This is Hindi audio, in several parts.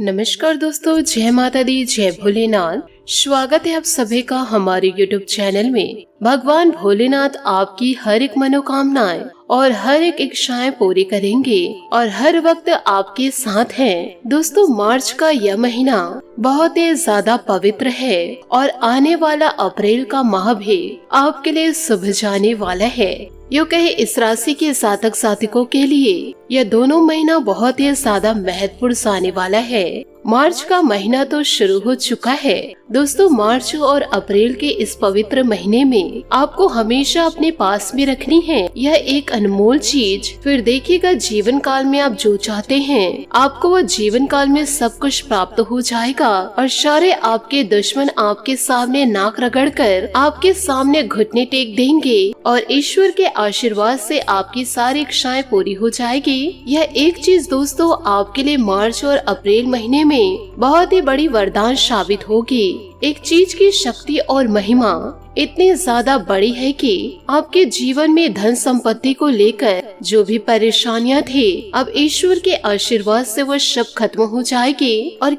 नमस्कार दोस्तों, जय माता दी, जय भोलेनाथ। स्वागत है आप सभी का हमारे YouTube चैनल में। भगवान भोलेनाथ आपकी हर एक मनोकामनाएं और हर एक इच्छाएं पूरी करेंगे और हर वक्त आपके साथ हैं। दोस्तों, मार्च का यह महीना बहुत ही ज्यादा पवित्र है और आने वाला अप्रैल का माह भी आपके लिए शुभ जाने वाला है। यूँ कहे इस राशि के जातक जातिकों के लिए यह दोनों महीना बहुत ही ज्यादा महत्वपूर्ण आने वाला है। मार्च का महीना तो शुरू हो चुका है। दोस्तों, मार्च और अप्रैल के इस पवित्र महीने में आपको हमेशा अपने पास में रखनी है यह एक अनमोल चीज। फिर देखिएगा, जीवन काल में आप जो चाहते हैं आपको वो जीवन काल में सब कुछ प्राप्त हो जाएगा और सारे आपके दुश्मन आपके सामने नाक रगड़ कर आपके सामने घुटने टेक देंगे और ईश्वर के आशीर्वाद से आपकी सारी इच्छाएं पूरी हो जाएगी। यह एक चीज दोस्तों आपके लिए मार्च और अप्रैल महीने में बहुत ही बड़ी वरदान साबित होगी। एक चीज की शक्ति और महिमा इतनी ज्यादा बड़ी है कि आपके जीवन में धन संपत्ति को लेकर जो भी परेशानियां थी, अब ईश्वर के आशीर्वाद से वो सब खत्म हो जाएगी और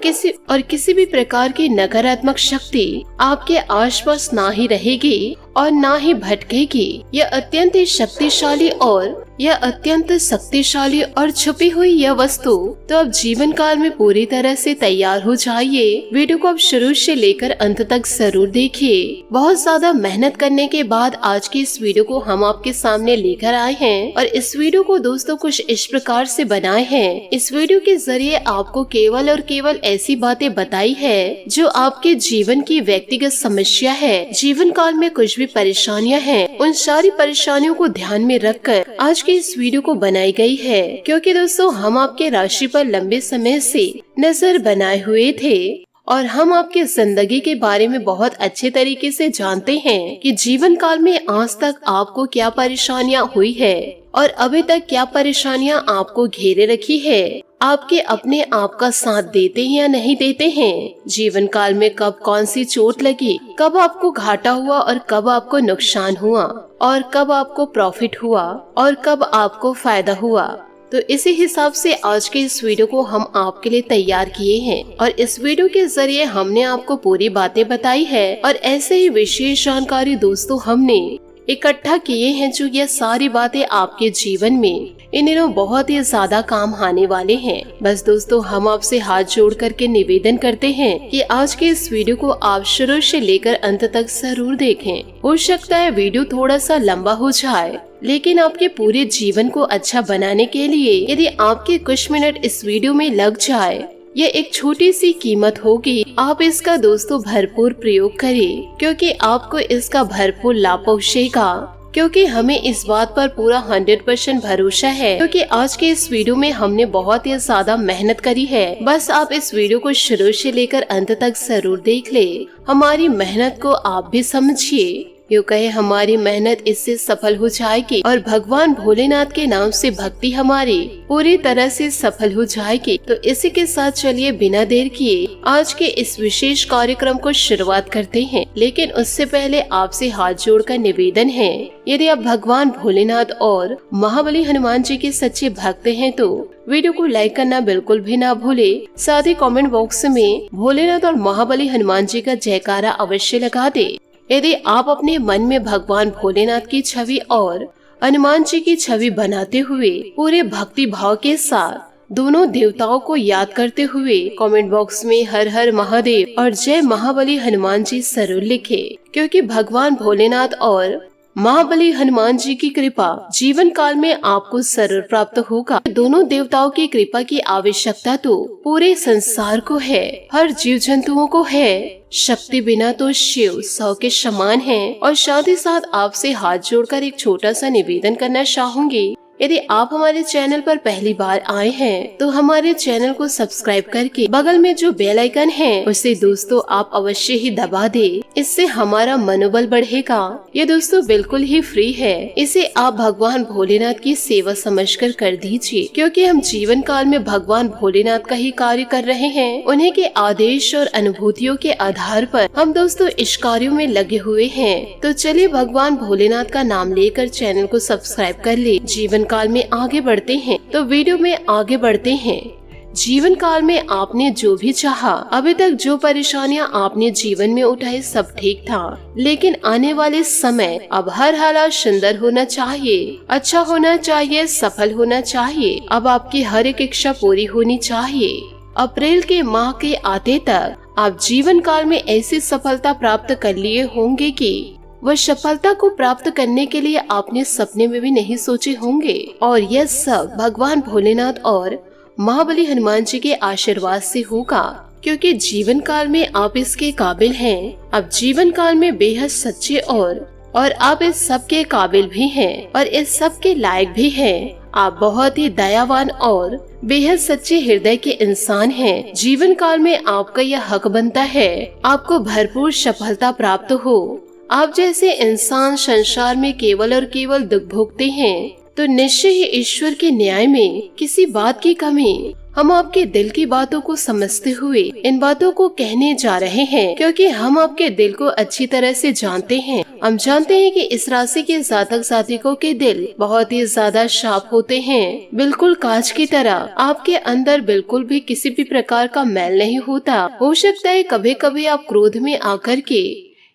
किसी भी प्रकार की नकारात्मक शक्ति आपके आसपास ना ही रहेगी और ना ही भटकेगी। यह अत्यंत शक्तिशाली और छुपी हुई यह वस्तु तो अब जीवन काल में पूरी तरह से तैयार हो जाइए। वीडियो को अब शुरू से लेकर अंत तक जरूर देखिए। बहुत ज्यादा मेहनत करने के बाद आज की इस वीडियो को हम आपके सामने लेकर आए हैं और इस वीडियो को दोस्तों कुछ इस प्रकार से बनाए हैं। इस वीडियो के जरिए आपको केवल और केवल ऐसी बातें बताई है जो आपके जीवन की व्यक्तिगत समस्या है। जीवन काल में कुछ भी परेशानियां हैं, उन सारी परेशानियों को ध्यान में रखकर आज की इस वीडियो को बनाई गई है, क्योंकि दोस्तों हम आपके राशि पर लंबे समय से नजर बनाए हुए थे और हम आपके जिंदगी के बारे में बहुत अच्छे तरीके से जानते हैं कि जीवन काल में आज तक आपको क्या परेशानियां हुई है और अभी तक क्या परेशानियां आपको घेरे रखी है। आपके अपने आप का साथ देते हैं या नहीं देते हैं। जीवन काल में कब कौन सी चोट लगी, कब आपको घाटा हुआ और कब आपको नुकसान हुआ और कब आपको प्रॉफिट हुआ और कब आपको फायदा हुआ। तो इसी हिसाब से आज के इस वीडियो को हम आपके लिए तैयार किए हैं और इस वीडियो के जरिए हमने आपको पूरी बातें बताई है और ऐसे ही विशेष जानकारी दोस्तों हमने इकट्ठा किए हैं जो ये सारी बातें आपके जीवन में इन दिनों बहुत ही ज्यादा काम आने वाले हैं। बस दोस्तों हम आपसे हाथ जोड़ करके निवेदन करते हैं कि आज के इस वीडियो को आप शुरू से लेकर अंत तक जरूर देखें। हो सकता है वीडियो थोड़ा सा लंबा हो जाए, लेकिन आपके पूरे जीवन को अच्छा बनाने के लिए यदि आपके कुछ मिनट इस वीडियो में लग जाए, ये एक छोटी सी कीमत होगी। आप इसका दोस्तों भरपूर प्रयोग करें, क्योंकि आपको इसका भरपूर लाभ पहुँचेगा। क्योंकि हमें इस बात पर पूरा 100% भरोसा है, क्योंकि आज के इस वीडियो में हमने बहुत ही ज्यादा मेहनत करी है। बस आप इस वीडियो को शुरू से लेकर अंत तक जरूर देख ले। हमारी मेहनत को आप भी समझिए। यूँ कहे हमारी मेहनत इससे सफल हो जाएगी और भगवान भोलेनाथ के नाम से भक्ति हमारी पूरी तरह से सफल हो जाएगी। तो इसी के साथ चलिए बिना देर किए आज के इस विशेष कार्यक्रम को शुरुआत करते हैं। लेकिन उससे पहले आपसे हाथ जोड़कर निवेदन है, यदि आप भगवान भोलेनाथ और महाबली हनुमान जी के सच्चे भक्त हैं तो वीडियो को लाइक करना बिल्कुल भी ना भूले। साथ ही कमेंट बॉक्स में भोलेनाथ और महाबली हनुमान जी का जयकारा अवश्य लगा दे। यदि आप अपने मन में भगवान भोलेनाथ की छवि और हनुमान जी की छवि बनाते हुए पूरे भक्ति भाव के साथ दोनों देवताओं को याद करते हुए कमेंट बॉक्स में हर हर महादेव और जय महाबली हनुमान जी जरूर लिखे, क्योंकि भगवान भोलेनाथ और महाबली हनुमान जी की कृपा जीवन काल में आपको जरूर प्राप्त होगा। दोनों देवताओं की कृपा की आवश्यकता तो पूरे संसार को है, हर जीव जंतुओं को है। शक्ति बिना तो शिव 100 के समान है। और साथ ही साथ आपसे हाथ जोड़कर एक छोटा सा निवेदन करना चाहूंगी, यदि आप हमारे चैनल पर पहली बार आए हैं तो हमारे चैनल को सब्सक्राइब करके बगल में जो बेल आइकन है उसे दोस्तों आप अवश्य ही दबा दे। इससे हमारा मनोबल बढ़ेगा। ये दोस्तों बिल्कुल ही फ्री है। इसे आप भगवान भोलेनाथ की सेवा समझकर कर दीजिए, क्योंकि हम जीवन काल में भगवान भोलेनाथ का ही कार्य कर रहे हैं। उन्हीं के आदेश और अनुभूतियों के आधार पर हम दोस्तों इस कार्यों में लगे हुए हैं। तो चलिए भगवान भोलेनाथ का नाम लेकर चैनल को सब्सक्राइब कर ले। जीवन काल में आगे बढ़ते हैं। तो वीडियो में आगे बढ़ते हैं। जीवन काल में आपने जो भी चाहा, अभी तक जो परेशानियां आपने जीवन में उठाई सब ठीक था, लेकिन आने वाले समय अब हर हालात सुंदर होना चाहिए, अच्छा होना चाहिए, सफल होना चाहिए। अब आपकी हर एक इच्छा पूरी होनी चाहिए। अप्रैल के माह के आते तक आप जीवन काल में ऐसी सफलता प्राप्त कर लिए होंगे कि वह सफलता को प्राप्त करने के लिए आपने सपने में भी नहीं सोचे होंगे। और यह सब भगवान भोलेनाथ और महाबली हनुमान जी के आशीर्वाद से होगा, क्योंकि जीवन काल में आप इसके काबिल हैं। अब जीवन काल में बेहद सच्चे और आप इस सब के काबिल भी हैं और इस सब के लायक भी हैं। आप बहुत ही दयावान और बेहद सच्चे हृदय के इंसान हैं। जीवन काल में आपका यह हक बनता है आपको भरपूर सफलता प्राप्त हो। आप जैसे इंसान संसार में केवल और केवल दुख भोगते हैं, तो निश्चय ही ईश्वर के न्याय में किसी बात की कमी। हम आपके दिल की बातों को समझते हुए इन बातों को कहने जा रहे हैं, क्योंकि हम आपके दिल को अच्छी तरह से जानते हैं। हम जानते हैं कि इस राशि के जातक जातिकों के दिल बहुत ही ज्यादा साफ होते हैं, बिल्कुल कांच की तरह। आपके अंदर बिल्कुल भी किसी भी प्रकार का मैल नहीं होता। हो सकता है कभी कभी आप क्रोध में आकर के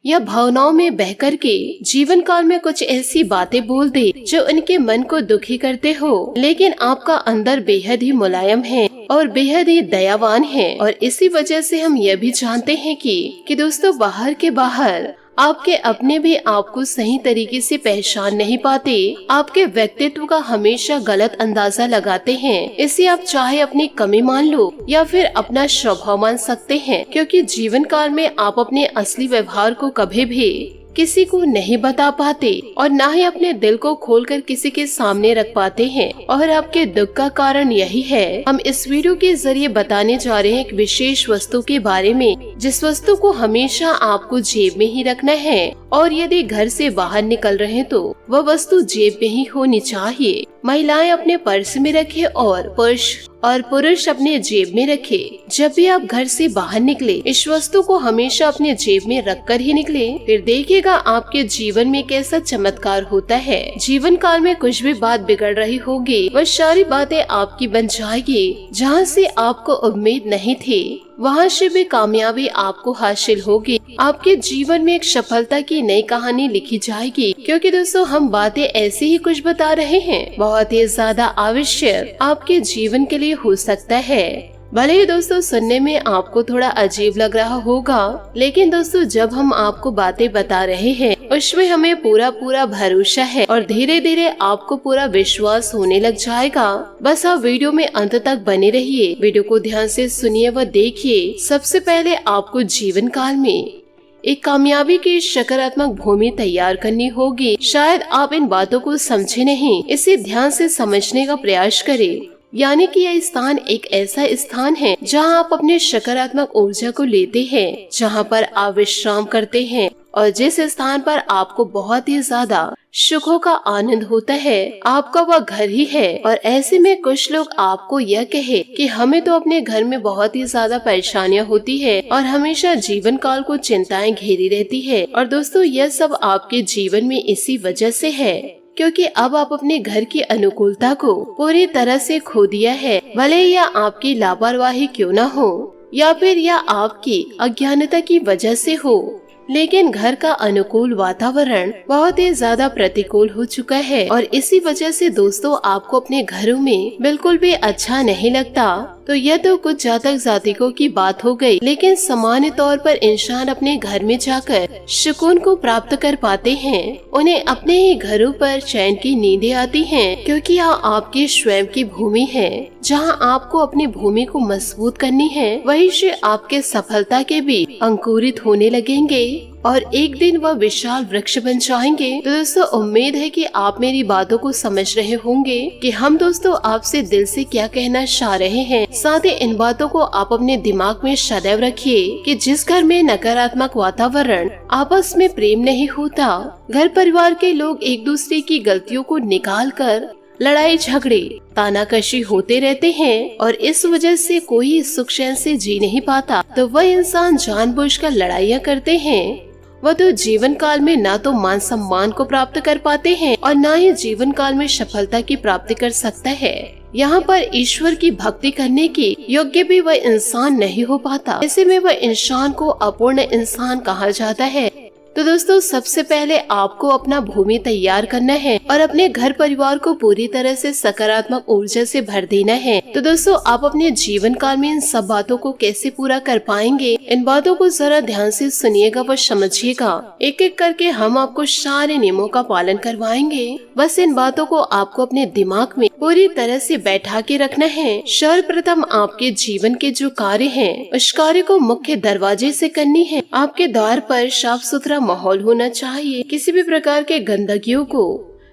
या भावनाओं में बहकर के जीवन काल में कुछ ऐसी बातें बोल दे जो उनके मन को दुखी करते हो, लेकिन आपका अंदर बेहद ही मुलायम है और बेहद ही दयावान है। और इसी वजह से हम यह भी जानते हैं कि दोस्तों बाहर के बाहर आपके अपने भी आपको सही तरीके से पहचान नहीं पाते, आपके व्यक्तित्व का हमेशा गलत अंदाजा लगाते हैं। इसे आप चाहे अपनी कमी मान लो या फिर अपना स्वभाव मान सकते हैं, क्योंकि जीवन काल में आप अपने असली व्यवहार को कभी भी किसी को नहीं बता पाते और न ही अपने दिल को खोलकर किसी के सामने रख पाते हैं। और आपके दुख का कारण यही है। हम इस वीडियो के जरिए बताने जा रहे हैं एक विशेष वस्तु के बारे में, जिस वस्तु को हमेशा आपको जेब में ही रखना है और यदि घर से बाहर निकल रहे हैं तो वह वस्तु जेब में ही होनी चाहिए। महिलाएं अपने पर्स में रखे और पुरुष अपने जेब में रखे। जब भी आप घर से बाहर निकले इस वस्तु को हमेशा अपने जेब में रखकर ही निकले, फिर देखिएगा आपके जीवन में कैसा चमत्कार होता है। जीवन काल में कुछ भी बात बिगड़ रही होगी वह सारी बातें आपकी बन जाएगी। जहाँ से आपको उम्मीद नहीं थी वहाँ से भी कामयाबी आपको हासिल होगी। आपके जीवन में एक सफलता की नई कहानी लिखी जाएगी, क्योंकि दोस्तों हम बातें ऐसे ही कुछ बता रहे हैं बहुत ही ज्यादा आवश्यक आपके जीवन के लिए हो सकता है। भले ही दोस्तों सुनने में आपको थोड़ा अजीब लग रहा होगा, लेकिन दोस्तों जब हम आपको बातें बता रहे हैं उसमें हमें पूरा भरोसा है और धीरे धीरे आपको पूरा विश्वास होने लग जाएगा। बस आप वीडियो में अंत तक बने रहिए, वीडियो को ध्यान से सुनिए व देखिए। सबसे पहले आपको जीवन काल में एक कामयाबी की सकारात्मक भूमि तैयार करनी होगी। शायद आप इन बातों को समझे नहीं, इसे ध्यान से समझने का प्रयास करें। यानी कि यह स्थान एक ऐसा स्थान है जहां आप अपने सकारात्मक ऊर्जा को लेते हैं, जहां पर आप विश्राम करते हैं और जिस स्थान पर आपको बहुत ही ज्यादा सुखों का आनंद होता है, आपका वह घर ही है। और ऐसे में कुछ लोग आपको यह कहे कि हमें तो अपने घर में बहुत ही ज्यादा परेशानियां होती है और हमेशा जीवन काल को चिंताएं घेरी रहती है। और दोस्तों यह सब आपके जीवन में इसी वजह से है, क्योंकि अब आप अपने घर की अनुकूलता को पूरी तरह से खो दिया है। भले यह आपकी लापरवाही क्यों न हो या फिर यह आपकी अज्ञानता की वजह से हो, लेकिन घर का अनुकूल वातावरण बहुत ही ज्यादा प्रतिकूल हो चुका है और इसी वजह से दोस्तों आपको अपने घरों में बिल्कुल भी अच्छा नहीं लगता। तो यह तो कुछ जातक जातिकों की बात हो गई, लेकिन सामान्य तौर पर इंसान अपने घर में जाकर सुकून को प्राप्त कर पाते हैं। उन्हें अपने ही घरों पर चैन की नींदें आती हैं, क्योंकि यह आपकी स्वयं की भूमि है जहां आपको अपनी भूमि को मजबूत करनी है। वहीं से आपके सफलता के भी अंकुरित होने लगेंगे और एक दिन वह विशाल वृक्ष बन जाएंगे। तो दोस्तों उम्मीद है कि आप मेरी बातों को समझ रहे होंगे कि हम दोस्तों आपसे दिल से क्या कहना चाह रहे हैं। साथ ही इन बातों को आप अपने दिमाग में सदैव रखिए कि जिस घर में नकारात्मक वातावरण, आपस में प्रेम नहीं होता, घर परिवार के लोग एक दूसरे की गलतियों को निकाल कर लड़ाई झगड़े तानाकशी होते रहते हैं और इस वजह से कोई सुख चैन से जी नहीं पाता, तो वह इंसान जानबूझकर लड़ाइयाँ करते हैं। वह तो जीवन काल में ना तो मान सम्मान को प्राप्त कर पाते हैं और ना ही जीवन काल में सफलता की प्राप्ति कर सकता है। यहाँ पर ईश्वर की भक्ति करने के योग्य भी वह इंसान नहीं हो पाता। ऐसे में वह इंसान को अपूर्ण इंसान कहा जाता है। तो दोस्तों सबसे पहले आपको अपना भूमि तैयार करना है और अपने घर परिवार को पूरी तरह से सकारात्मक ऊर्जा से भर देना है। तो दोस्तों आप अपने जीवन काल में इन सब बातों को कैसे पूरा कर पाएंगे, इन बातों को जरा ध्यान से सुनिएगा व समझिएगा। एक एक करके हम आपको सारे नियमों का पालन करवाएंगे। बस इन बातों को आपको अपने दिमाग में पूरी तरह से बैठा के रखना है। सर्वप्रथम आपके जीवन के जो कार्य हैं, उस कार्य को मुख्य दरवाजे से करनी है। आपके द्वार पर साफ सुथरा माहौल होना चाहिए। किसी भी प्रकार के गंदगियों को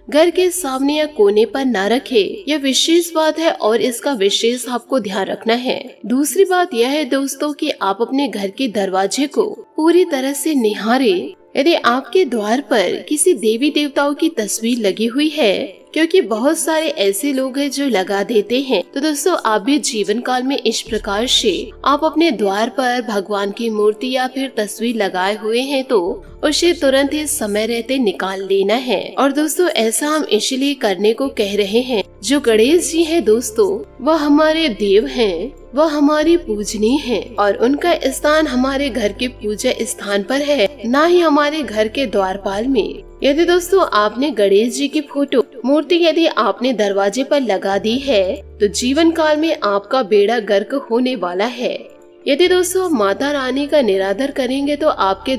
घर के सामने या कोने पर न रखे। यह विशेष बात है और इसका विशेष आपको ध्यान रखना है। दूसरी बात यह है दोस्तों कि आप अपने घर के दरवाजे को पूरी तरह से निहारे। यदि आपके द्वार पर किसी देवी देवताओं की तस्वीर लगी हुई है, क्योंकि बहुत सारे ऐसे लोग हैं जो लगा देते हैं, तो दोस्तों आप भी जीवन काल में इस प्रकार से आप अपने द्वार पर भगवान की मूर्ति या फिर तस्वीर लगाए हुए हैं तो उसे तुरंत ही समय रहते निकाल लेना है। और दोस्तों ऐसा हम इसलिए करने को कह रहे हैं, जो गणेश जी है दोस्तों वह हमारे देव हैं, वह हमारी पूजनीय है और उनका स्थान हमारे घर के पूजा स्थान पर है, न ही हमारे घर के द्वारपाल में। यदि दोस्तों आपने गणेश जी की फोटो मूर्ति यदि आपने दरवाजे पर लगा दी है तो जीवन काल में आपका बेड़ा गर्क होने वाला है। यदि दोस्तों माता रानी का निरादर करेंगे तो आपके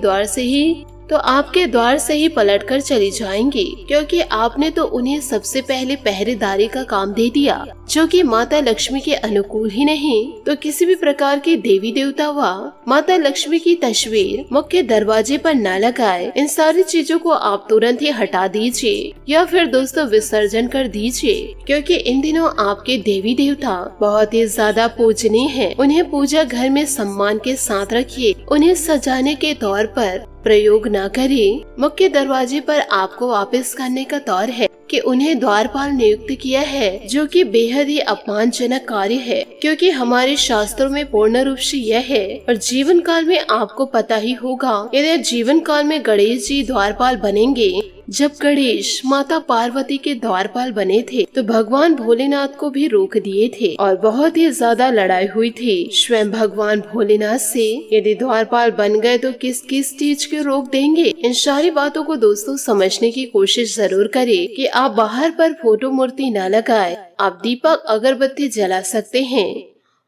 द्वार से ही पलटकर चली जाएंगी, क्योंकि आपने तो उन्हें सबसे पहले पहरेदारी का काम दे दिया, जो कि माता लक्ष्मी के अनुकूल ही नहीं। तो किसी भी प्रकार के देवी देवता व माता लक्ष्मी की तस्वीर मुख्य दरवाजे पर न लगाए। इन सारी चीजों को आप तुरंत ही हटा दीजिए या फिर दोस्तों विसर्जन कर दीजिए, क्योंकि इन दिनों आपके देवी देवता बहुत ही ज्यादा पूजनीय हैं। उन्हें पूजा घर में सम्मान के साथ रखिए। उन्हें सजाने के तौर पर प्रयोग न करें। मुख्य दरवाजे पर आपको वापस करने का तौर है कि उन्हें द्वारपाल नियुक्त किया है, जो कि बेहद ही अपमानजनक कार्य है, क्योंकि हमारे शास्त्रों में पूर्ण रूप से यह है। और जीवन काल में आपको पता ही होगा, यदि जीवन काल में गणेश जी द्वारपाल बनेंगे। जब गणेश माता पार्वती के द्वारपाल बने थे तो भगवान भोलेनाथ को भी रोक दिए थे और बहुत ही ज्यादा लड़ाई हुई थी स्वयं भगवान भोलेनाथ से। यदि द्वारपाल बन गए तो किस किस चीज के रोक देंगे। इन सारी बातों को दोस्तों समझने की कोशिश जरूर करें कि आप बाहर पर फोटो मूर्ति न लगाए। आप दीपक अगरबत्ती जला सकते हैं,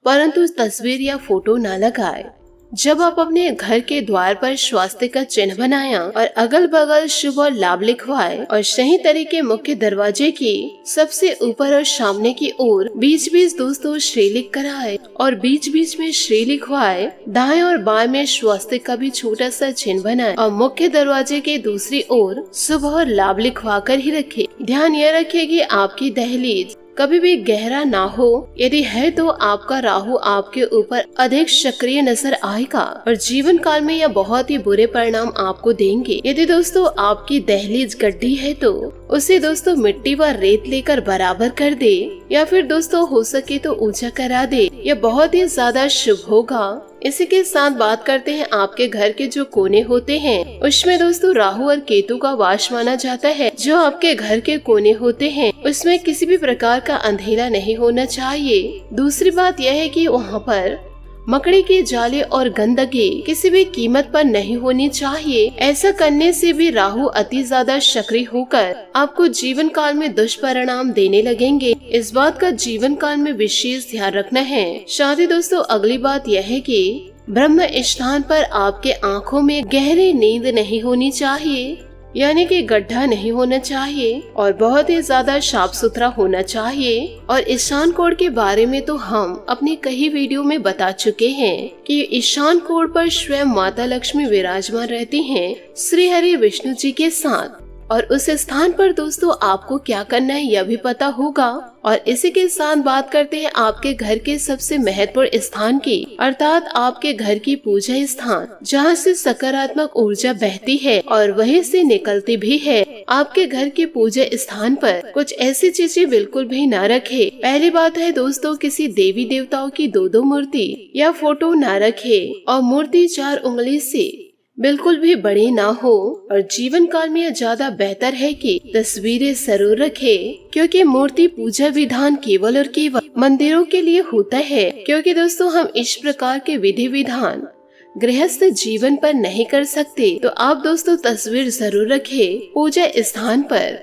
परंतु तस्वीर या फोटो न लगाए। जब आप अपने घर के द्वार पर स्वास्तिक का चिन्ह बनाया और अगल बगल शुभ और लाभ लिखवाए और सही तरीके मुख्य दरवाजे की सबसे ऊपर और सामने की ओर बीच बीच दोस्तों श्री लिख कर आए और बीच बीच में श्री लिखवाए। दाएं और बाएं में स्वास्तिक का भी छोटा सा चिन्ह बनाए और मुख्य दरवाजे के दूसरी ओर शुभ और लाभ लिखवा कर ही रखे। ध्यान यह रखिए कि आपकी दहलीज कभी भी गहरा ना हो। यदि है तो आपका राहु आपके ऊपर अधिक सक्रिय नजर आएगा और जीवन काल में यह बहुत ही बुरे परिणाम आपको देंगे। यदि दोस्तों आपकी दहलीज गड्ढी है तो उसे दोस्तों मिट्टी व रेत लेकर बराबर कर दे या फिर दोस्तों हो सके तो ऊंचा करा दे। यह बहुत ही ज्यादा शुभ होगा। इसी के साथ बात करते हैं आपके घर के जो कोने होते हैं, उसमें दोस्तों राहु और केतु का वास माना जाता है। जो आपके घर के कोने होते हैं उसमें किसी भी प्रकार का अंधेरा नहीं होना चाहिए। दूसरी बात यह है कि वहाँ पर मकड़ी के जाले और गंदगी किसी भी कीमत पर नहीं होनी चाहिए। ऐसा करने से भी राहु अति ज्यादा सक्रिय होकर आपको जीवन काल में दुष्परिणाम देने लगेंगे। इस बात का जीवन काल में विशेष ध्यान रखना है। साथ ही दोस्तों अगली बात यह है कि ब्रह्म स्थान पर आपके आँखों में गहरी नींद नहीं होनी चाहिए, यानी कि गड्ढा नहीं होना चाहिए और बहुत ही ज्यादा साफ सुथरा होना चाहिए। और ईशान कोण के बारे में तो हम अपने कई वीडियो में बता चुके हैं कि ईशान कोण पर स्वयं माता लक्ष्मी विराजमान रहती हैं श्री हरि विष्णु जी के साथ। और उस स्थान पर दोस्तों आपको क्या करना है यह भी पता होगा। और इसी के साथ बात करते हैं आपके घर के सबसे महत्वपूर्ण स्थान की, अर्थात आपके घर की पूजा स्थान, जहां से सकारात्मक ऊर्जा बहती है और वहीं से निकलती भी है। आपके घर के पूजा स्थान पर कुछ ऐसी चीजें बिल्कुल भी न रखे। पहली बात है दोस्तों किसी देवी देवताओं की दो मूर्ति या फोटो न रखे और मूर्ति 4 उंगली से बिल्कुल भी बड़े ना हो, और जीवन काल में यह ज्यादा बेहतर है कि तस्वीरें जरूर रखें, क्योंकि मूर्ति पूजा विधान केवल और केवल मंदिरों के लिए होता है। क्योंकि दोस्तों हम इस प्रकार के विधि विधान गृहस्थ जीवन पर नहीं कर सकते, तो आप दोस्तों तस्वीर जरूर रखें पूजा स्थान पर।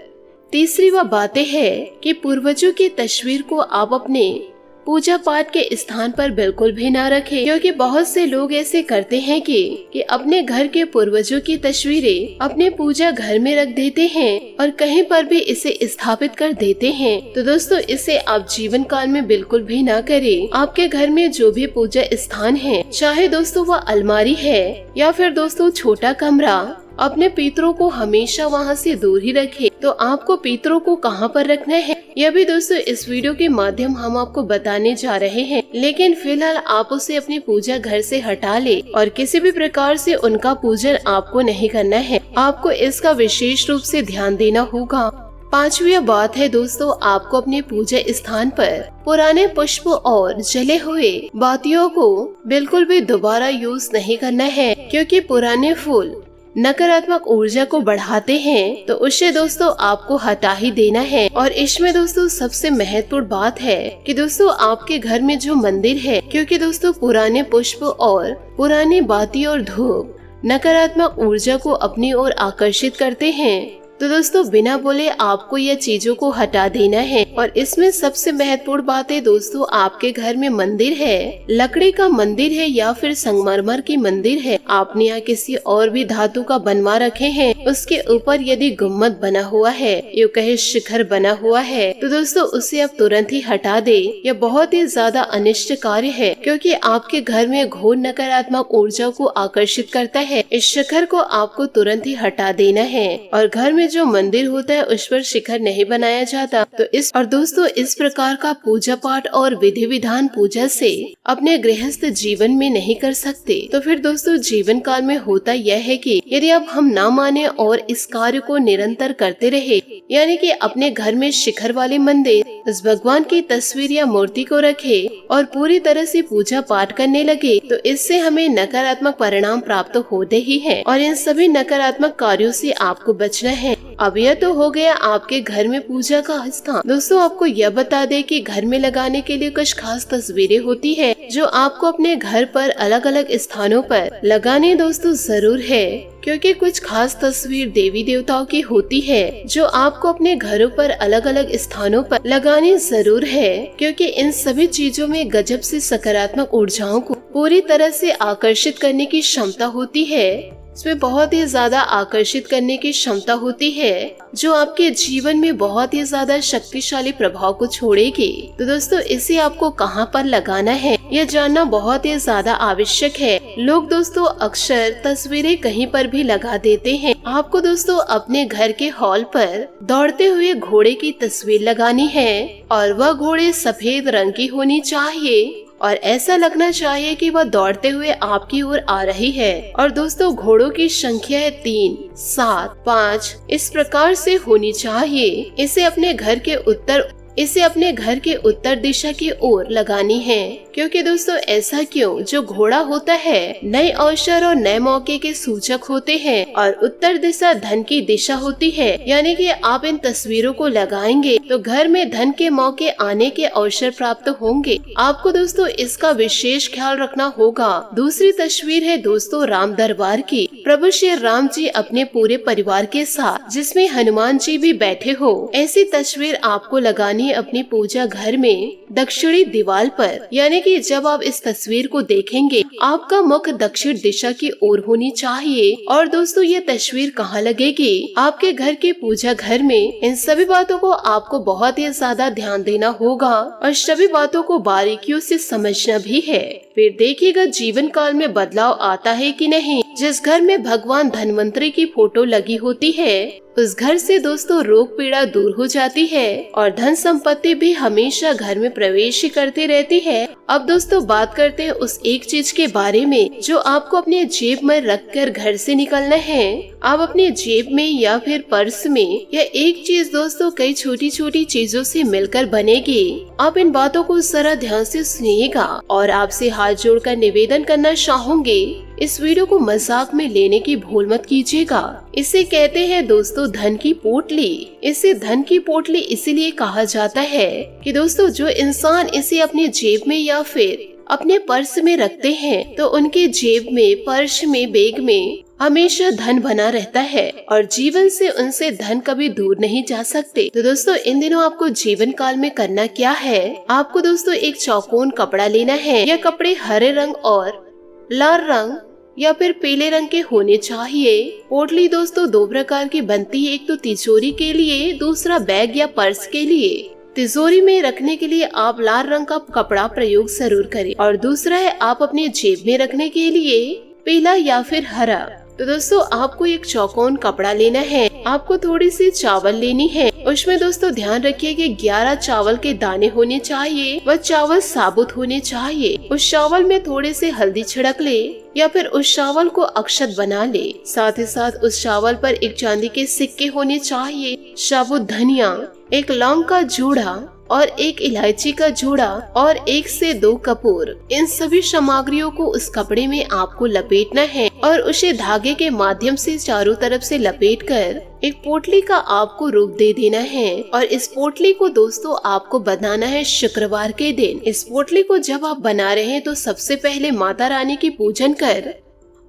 तीसरी वह बातें है कि पूर्वजों की तस्वीर को आप अपने पूजा पाठ के स्थान पर बिल्कुल भी ना रखें, क्योंकि बहुत से लोग ऐसे करते हैं कि अपने घर के पूर्वजों की तस्वीरें अपने पूजा घर में रख देते हैं और कहीं पर भी इसे स्थापित कर देते हैं। तो दोस्तों इसे आप जीवन काल में बिल्कुल भी ना करें। आपके घर में जो भी पूजा स्थान है, चाहे दोस्तों वह अलमारी है या फिर दोस्तों छोटा कमरा, अपने पितरों को हमेशा वहाँ से दूर ही रखें। तो आपको पितरों को कहाँ पर रखना है, यह भी दोस्तों इस वीडियो के माध्यम हम आपको बताने जा रहे हैं। लेकिन फिलहाल आप उसे अपनी पूजा घर से हटा ले और किसी भी प्रकार से उनका पूजन आपको नहीं करना है। आपको इसका विशेष रूप से ध्यान देना होगा। पांचवी बात है दोस्तों, आपको अपने पूजा स्थान पर पुराने पुष्प और जले हुए बातियों को बिल्कुल भी दोबारा यूज नहीं करना है, क्योंकि पुराने फूल नकारात्मक ऊर्जा को बढ़ाते हैं। तो उसे दोस्तों आपको हटा ही देना है। और इसमें दोस्तों सबसे महत्वपूर्ण बात है कि दोस्तों आपके घर में जो मंदिर है, क्योंकि दोस्तों पुराने पुष्प और पुरानी बाती और धूप नकारात्मक ऊर्जा को अपनी ओर आकर्षित करते हैं। तो दोस्तों बिना बोले आपको यह चीजों को हटा देना है। और इसमें सबसे महत्वपूर्ण बात है दोस्तों, आपके घर में मंदिर है, लकड़ी का मंदिर है या फिर संगमरमर की मंदिर है, आपने यहाँ किसी और भी धातु का बनवा रखे हैं, उसके ऊपर यदि गुम्मद बना हुआ है, यो कहे शिखर बना हुआ है, तो दोस्तों उसे आप तुरंत ही हटा दे। यह बहुत ही ज्यादा अनिष्ट कार्य है, क्योंकि आपके घर में घोर नकारात्मक ऊर्जा को आकर्षित करता है। इस शिखर को आपको तुरंत ही हटा देना है। और घर में जो मंदिर होता है उस पर शिखर नहीं बनाया जाता। तो दोस्तों इस प्रकार का पूजा पाठ और विधि विधान पूजा से अपने गृहस्थ जीवन में नहीं कर सकते। तो फिर दोस्तों जीवन काल में होता यह है कि यदि अब हम ना माने और इस कार्य को निरंतर करते रहे, यानी कि अपने घर में शिखर वाले मंदिर, उस भगवान की तस्वीर या मूर्ति को रखे और पूरी तरह से पूजा पाठ करने लगे, तो इससे हमें नकारात्मक परिणाम प्राप्त होते ही हैं। और इन सभी नकारात्मक कार्यों से आपको बचना है। अब यह तो हो गया आपके घर में पूजा का स्थान। दोस्तों आपको यह बता दे कि घर में लगाने के लिए कुछ खास तस्वीरें होती है, जो आपको अपने घर पर अलग अलग स्थानों पर लगाने दोस्तों जरूर है, क्योंकि कुछ खास तस्वीर देवी देवताओं की होती है, जो आपको अपने घरों पर अलग अलग स्थानों पर लगानी जरूर है, क्योंकि इन सभी चीजों में गजब से सकारात्मक ऊर्जाओं को पूरी तरह से आकर्षित करने की क्षमता होती है। इसमें बहुत ही ज्यादा आकर्षित करने की क्षमता होती है, जो आपके जीवन में बहुत ही ज्यादा शक्तिशाली प्रभाव को छोड़ेगी। तो दोस्तों इसे आपको कहाँ पर लगाना है, यह जानना बहुत ही ज्यादा आवश्यक है। लोग दोस्तों अक्सर तस्वीरें कहीं पर भी लगा देते हैं। आपको दोस्तों अपने घर के हॉल पर दौड़ते हुए घोड़े की तस्वीर लगानी है, और वह घोड़े सफेद रंग की होनी चाहिए और ऐसा लगना चाहिए कि वह दौड़ते हुए आपकी ओर आ रही है। और दोस्तों घोड़ों की संख्या है 3, 7, 5 इस प्रकार से होनी चाहिए। इसे अपने घर के उत्तर दिशा की ओर लगानी है, क्योंकि दोस्तों ऐसा क्यों, जो घोड़ा होता है नए अवसर और नए मौके के सूचक होते हैं, और उत्तर दिशा धन की दिशा होती है। यानी कि आप इन तस्वीरों को लगाएंगे तो घर में धन के मौके आने के अवसर प्राप्त होंगे। आपको दोस्तों इसका विशेष ख्याल रखना होगा। दूसरी तस्वीर है दोस्तों राम दरबार की। प्रभु श्री राम जी अपने पूरे परिवार के साथ, जिसमें हनुमान जी भी बैठे हो, ऐसी तस्वीर आपको लगानी अपनी पूजा घर में दक्षिणी दीवार पर। यानी कि जब आप इस तस्वीर को देखेंगे, आपका मुख दक्षिण दिशा की ओर होनी चाहिए। और दोस्तों ये तस्वीर कहाँ लगेगी, आपके घर के पूजा घर में। इन सभी बातों को आपको बहुत ही ज्यादा ध्यान देना होगा और सभी बातों को बारीकियों से समझना भी है। फिर देखिएगा जीवन काल में बदलाव आता है कि नहीं। जिस घर में भगवान धन्वंतरी की फोटो लगी होती है, उस घर से दोस्तों रोग पीड़ा दूर हो जाती है और धन संपत्ति भी हमेशा घर में प्रवेश ही करती रहती है। अब दोस्तों बात करते हैं उस एक चीज के बारे में, जो आपको अपने जेब में रखकर घर से निकलना है। आप अपने जेब में या फिर पर्स में, यह एक चीज दोस्तों कई छोटी छोटी चीजों से मिलकर बनेगी। आप इन बातों को जरा ध्यान से सुनिएगा और आपसे हाथ जोड़कर निवेदन करना चाहूंगी इस वीडियो को मजाक में लेने की भूल मत कीजिएगा। इसे कहते हैं दोस्तों धन की पोटली। इसे धन की पोटली इसीलिए कहा जाता है कि दोस्तों जो इंसान इसे अपने जेब में या फिर अपने पर्स में रखते हैं तो उनके जेब में, पर्स में, बैग में हमेशा धन बना रहता है और जीवन से उनसे धन कभी दूर नहीं जा सकते। तो दोस्तों इन दिनों आपको जीवन काल में करना क्या है, आपको दोस्तों एक चौकोन कपड़ा लेना है। यह कपड़े हरे रंग और लाल रंग या फिर पीले रंग के होने चाहिए। पोटली दोस्तों दो प्रकार की बनती है, एक तो तिजोरी के लिए, दूसरा बैग या पर्स के लिए। तिजोरी में रखने के लिए आप लाल रंग का कपड़ा प्रयोग जरूर करें और दूसरा है आप अपने जेब में रखने के लिए पीला या फिर हरा। तो दोस्तों आपको एक चौकोन कपड़ा लेना है, आपको थोड़ी सी चावल लेनी है। उसमें दोस्तों ध्यान रखिए कि 11 चावल के दाने होने चाहिए, वह चावल साबुत होने चाहिए। उस चावल में थोड़े से हल्दी छिड़क ले या फिर उस चावल को अक्षत बना ले। साथ ही साथ उस चावल पर एक चांदी के सिक्के होने चाहिए, साबुत धनिया, एक लौंग का जूड़ा और एक इलायची का जूड़ा और 1 से 2 कपूर। इन सभी सामग्रियों को उस कपड़े में आपको लपेटना है और उसे धागे के माध्यम से चारों तरफ से लपेटकर एक पोटली का आपको रूप दे देना है। और इस पोटली को दोस्तों आपको बनाना है शुक्रवार के दिन। इस पोटली को जब आप बना रहे हैं तो सबसे पहले माता रानी की पूजन कर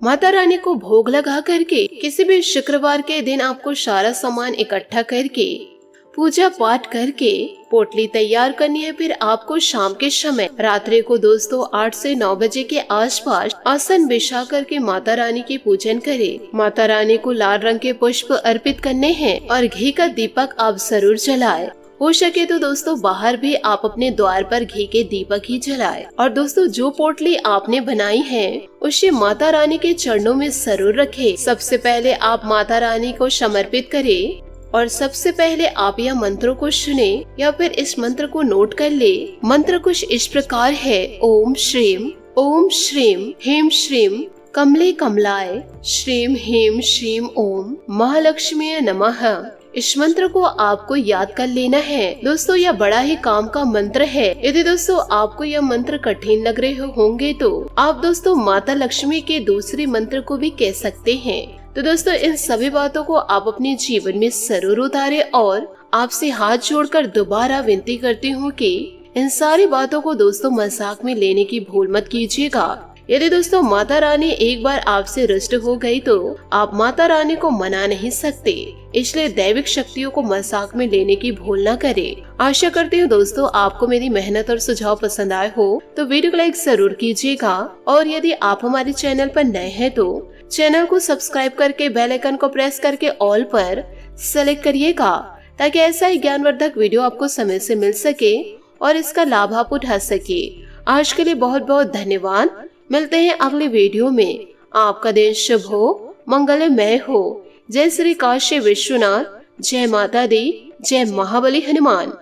माता रानी को भोग लगा करके किसी भी शुक्रवार के दिन आपको सारा सामान इकट्ठा करके पूजा पाठ करके पोटली तैयार करनी है। फिर आपको शाम के समय रात्रि को दोस्तों 8 से 9 बजे के आसपास आसन बिछा करके माता रानी की पूजन करें। माता रानी को लाल रंग के पुष्प अर्पित करने हैं और घी का दीपक आप जरूर जलाएं। हो सके तो दोस्तों बाहर भी आप अपने द्वार पर घी के दीपक ही जलाएं। और दोस्तों जो पोटली आपने बनाई है उसे माता रानी के चरणों में जरूर रखें। सबसे पहले आप माता रानी को समर्पित करें और सबसे पहले आप यह मंत्रों को सुने या फिर इस मंत्र को नोट कर ले। मंत्र कुछ इस प्रकार है, ओम श्रीम हेम श्रीम कमले कमलाय श्रीम हेम श्रीम ओम महालक्ष्मी नमः। इस मंत्र को आपको याद कर लेना है। दोस्तों यह बड़ा ही काम का मंत्र है। यदि दोस्तों आपको यह मंत्र कठिन लग रहे होंगे तो आप दोस्तों माता लक्ष्मी के दूसरे मंत्र को भी कह सकते हैं। तो दोस्तों इन सभी बातों को आप अपने जीवन में जरूर उतारें और आपसे हाथ जोड़कर दोबारा विनती करती हूँ कि इन सारी बातों को दोस्तों मजाक में लेने की भूल मत कीजिएगा। यदि दोस्तों माता रानी एक बार आपसे रुष्ट हो गई तो आप माता रानी को मना नहीं सकते, इसलिए दैविक शक्तियों को मजाक में लेने की भूल न करें। आशा करती हूँ दोस्तों आपको मेरी मेहनत और सुझाव पसंद आए हो तो वीडियो को लाइक जरूर कीजिएगा और यदि आप हमारे चैनल पर नए हैं तो चैनल को सब्सक्राइब करके बेल आइकन को प्रेस करके ऑल पर सेलेक्ट करिएगा ताकि ऐसा ही ज्ञानवर्धक वीडियो आपको समय से मिल सके और इसका लाभ आप उठा सके। आज के लिए बहुत बहुत धन्यवाद। मिलते हैं अगले वीडियो में। आपका दिन शुभ हो, मंगलमय हो। जय श्री काशी विश्वनाथ, जय माता दी, जय महाबली हनुमान।